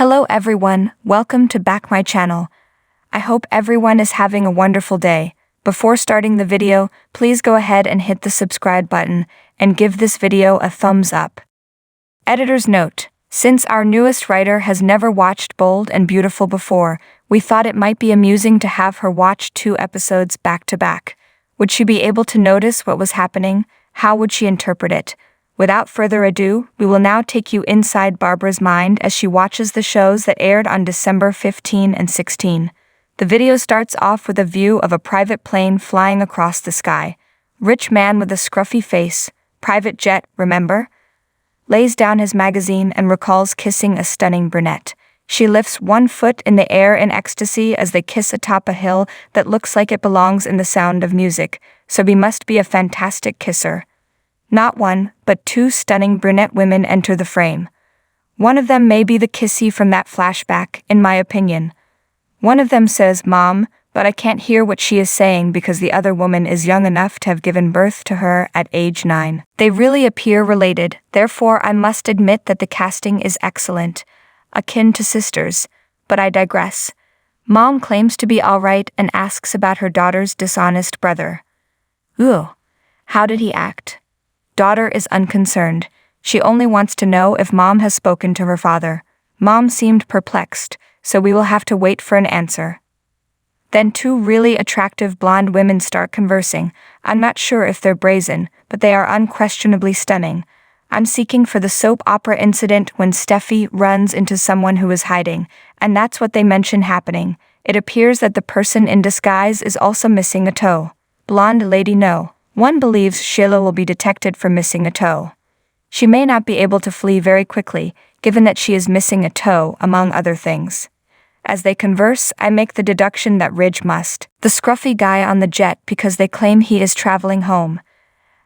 Hello everyone, welcome to back my channel. I hope everyone is having a wonderful day. Before starting the video, please go ahead and hit the subscribe button and give this video a thumbs up. Editor's note: since our newest writer has never watched Bold and Beautiful before, we thought it might be amusing to have her watch 2 episodes back to back. Would she be able to notice what was happening? How would she interpret it? Without further ado, we will now take you inside Barbara's mind as she watches the shows that aired on December 15 and 16. The video starts off with a view of a private plane flying across the sky. Rich man with a scruffy face, private jet, remember? Lays down his magazine and recalls kissing a stunning brunette. She lifts one foot in the air in ecstasy as they kiss atop a hill that looks like it belongs in The Sound of Music, so he must be a fantastic kisser. Not one, but 2 stunning brunette women enter the frame. One of them may be the Kissy from that flashback, in my opinion. One of them says, "Mom," but I can't hear what she is saying because the other woman is young enough to have given birth to her at age 9. They really appear related, therefore I must admit that the casting is excellent, akin to sisters, but I digress. Mom claims to be alright and asks about her daughter's dishonest brother. Ooh, how did he act? Daughter is unconcerned. She only wants to know if Mom has spoken to her father. Mom seemed perplexed, so we will have to wait for an answer. Then 2 really attractive blonde women start conversing. I'm not sure if they're brazen, but they are unquestionably stunning. I'm seeking for the soap opera incident when Steffi runs into someone who is hiding, and that's what they mention happening. It appears that the person in disguise is also missing a toe. Blonde lady no. One believes Sheila will be detected for missing a toe. She may not be able to flee very quickly, given that she is missing a toe, among other things. As they converse, I make the deduction that Ridge must. The scruffy guy on the jet because they claim he is traveling home.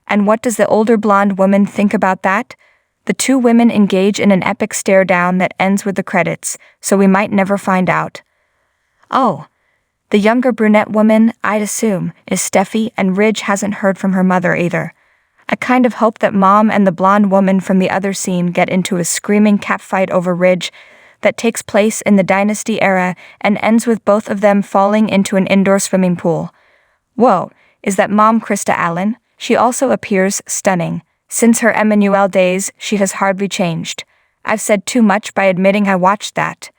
And what does the older blonde woman think about that? The 2 women engage in an epic stare down that ends with the credits, so we might never find out. Oh. The younger brunette woman, I'd assume, is Steffi, and Ridge hasn't heard from her mother either. I kind of hope that Mom and the blonde woman from the other scene get into a screaming catfight over Ridge that takes place in the Dynasty era and ends with both of them falling into an indoor swimming pool. Whoa, is that Mom Krista Allen? She also appears stunning. Since her Emmanuelle days, she has hardly changed. I've said too much by admitting I watched that.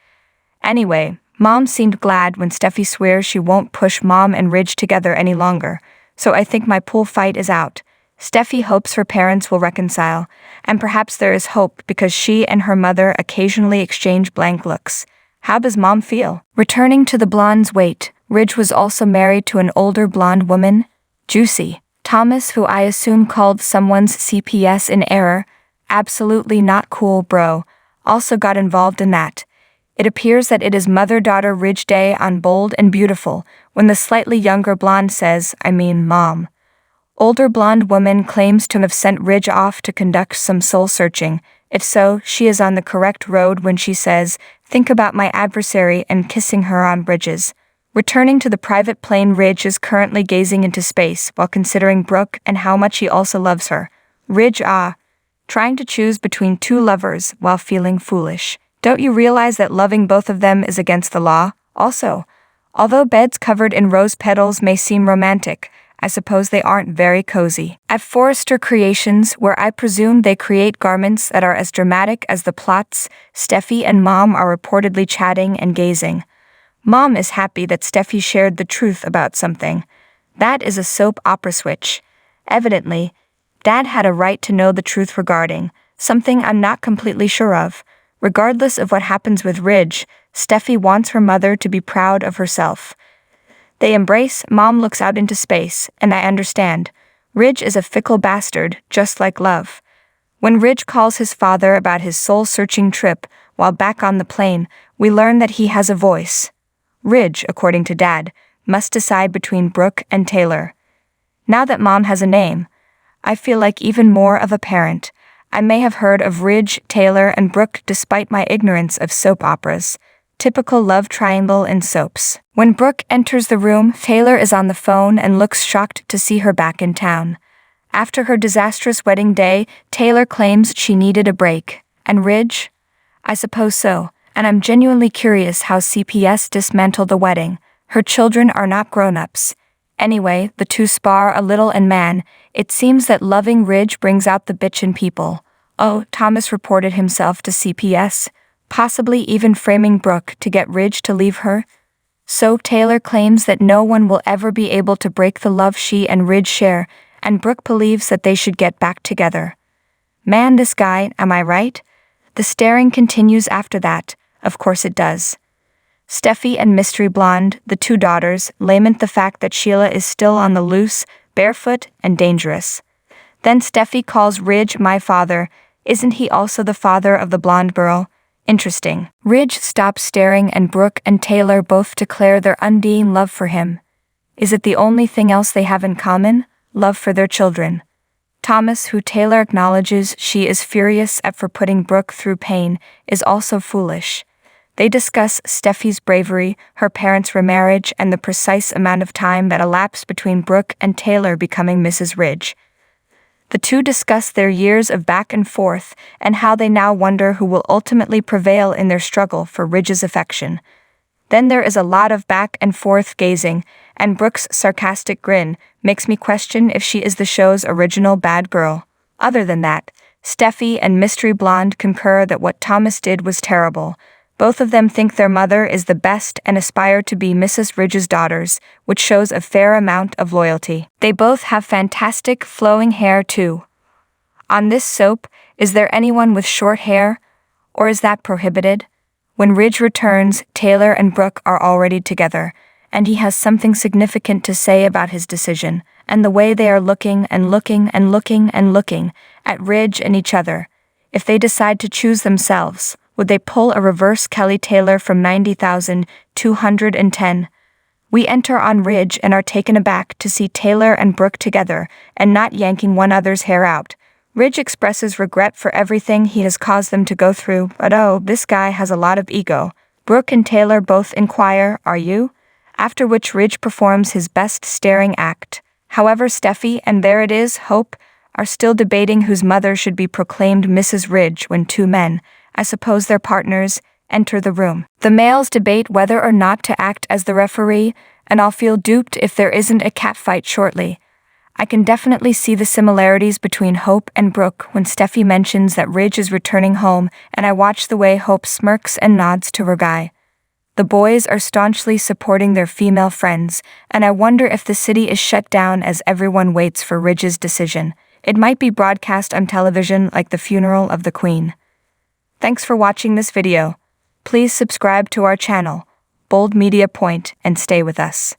Anyway, Mom seemed glad when Steffi swears she won't push Mom and Ridge together any longer, so I think my pool fight is out. Steffi hopes her parents will reconcile, and perhaps there is hope because she and her mother occasionally exchange blank looks. How does Mom feel? Returning to the blonde's wait, Ridge was also married to an older blonde woman, Juicy. Thomas, who I assume called someone's CPS in error, absolutely not cool bro, also got involved in that. It appears that it is mother-daughter Ridge Day on Bold and Beautiful when the slightly younger blonde says, I mean Mom. Older blonde woman claims to have sent Ridge off to conduct some soul-searching. If so, she is on the correct road when she says, think about my adversary and kissing her on bridges. Returning to the private plane, Ridge is currently gazing into space while considering Brooke and how much he also loves her. Ridge trying to choose between 2 lovers while feeling foolish. Don't you realize that loving both of them is against the law? Also, although beds covered in rose petals may seem romantic, I suppose they aren't very cozy. At Forrester Creations, where I presume they create garments that are as dramatic as the plots, Steffi and Mom are reportedly chatting and gazing. Mom is happy that Steffi shared the truth about something. That is a soap opera switch. Evidently, Dad had a right to know the truth regarding something I'm not completely sure of. Regardless of what happens with Ridge, Steffi wants her mother to be proud of herself. They embrace, Mom looks out into space, and I understand. Ridge is a fickle bastard, just like love. When Ridge calls his father about his soul-searching trip while back on the plane, we learn that he has a voice. Ridge, according to Dad, must decide between Brooke and Taylor. Now that Mom has a name, I feel like even more of a parent. I may have heard of Ridge, Taylor, and Brooke despite my ignorance of soap operas. Typical love triangle in soaps. When Brooke enters the room, Taylor is on the phone and looks shocked to see her back in town. After her disastrous wedding day, Taylor claims she needed a break. And Ridge? I suppose so. And I'm genuinely curious how CPS dismantled the wedding. Her children are not grown-ups. Anyway, the two spar a little and man, it seems that loving Ridge brings out the bitch in people. Oh, Thomas reported himself to CPS, possibly even framing Brooke to get Ridge to leave her. So Taylor claims that no one will ever be able to break the love she and Ridge share, and Brooke believes that they should get back together. Man, this guy, am I right? The staring continues after that. Of course it does. Steffi and Mystery Blonde, the two daughters, lament the fact that Sheila is still on the loose, barefoot, and dangerous. Then Steffi calls Ridge my father. Isn't he also the father of the blonde girl? Interesting. Ridge stops staring and Brooke and Taylor both declare their undying love for him. Is it the only thing else they have in common? Love for their children. Thomas, who Taylor acknowledges she is furious at for putting Brooke through pain, is also foolish. They discuss Steffi's bravery, her parents' remarriage, and the precise amount of time that elapsed between Brooke and Taylor becoming Mrs. Ridge. The two discuss their years of back and forth and how they now wonder who will ultimately prevail in their struggle for Ridge's affection. Then there is a lot of back and forth gazing, and Brooke's sarcastic grin makes me question if she is the show's original bad girl. Other than that, Steffi and Mystery Blonde concur that what Thomas did was terrible. Both of them think their mother is the best and aspire to be Mrs. Ridge's daughters, which shows a fair amount of loyalty. They both have fantastic flowing hair too. On this soap, is there anyone with short hair? Or is that prohibited? When Ridge returns, Taylor and Brooke are already together, and he has something significant to say about his decision, and the way they are looking and looking and looking and looking at Ridge and each other. If they decide to choose themselves, would they pull a reverse Kelly Taylor from 90,210? We enter on Ridge and are taken aback to see Taylor and Brooke together and not yanking one other's hair out. Ridge expresses regret for everything he has caused them to go through, but oh, this guy has a lot of ego. Brooke and Taylor both inquire, "Are you?" After which Ridge performs his best staring act. However, Steffi and there it is, Hope, are still debating whose mother should be proclaimed Mrs. Ridge when two men, I suppose their partners, enter the room. The males debate whether or not to act as the referee, and I'll feel duped if there isn't a catfight shortly. I can definitely see the similarities between Hope and Brooke when Steffi mentions that Ridge is returning home, and I watch the way Hope smirks and nods to her guy. The boys are staunchly supporting their female friends, and I wonder if the city is shut down as everyone waits for Ridge's decision. It might be broadcast on television like the funeral of the Queen. Thanks for watching this video. Please subscribe to our channel, Bold Media Point, and stay with us.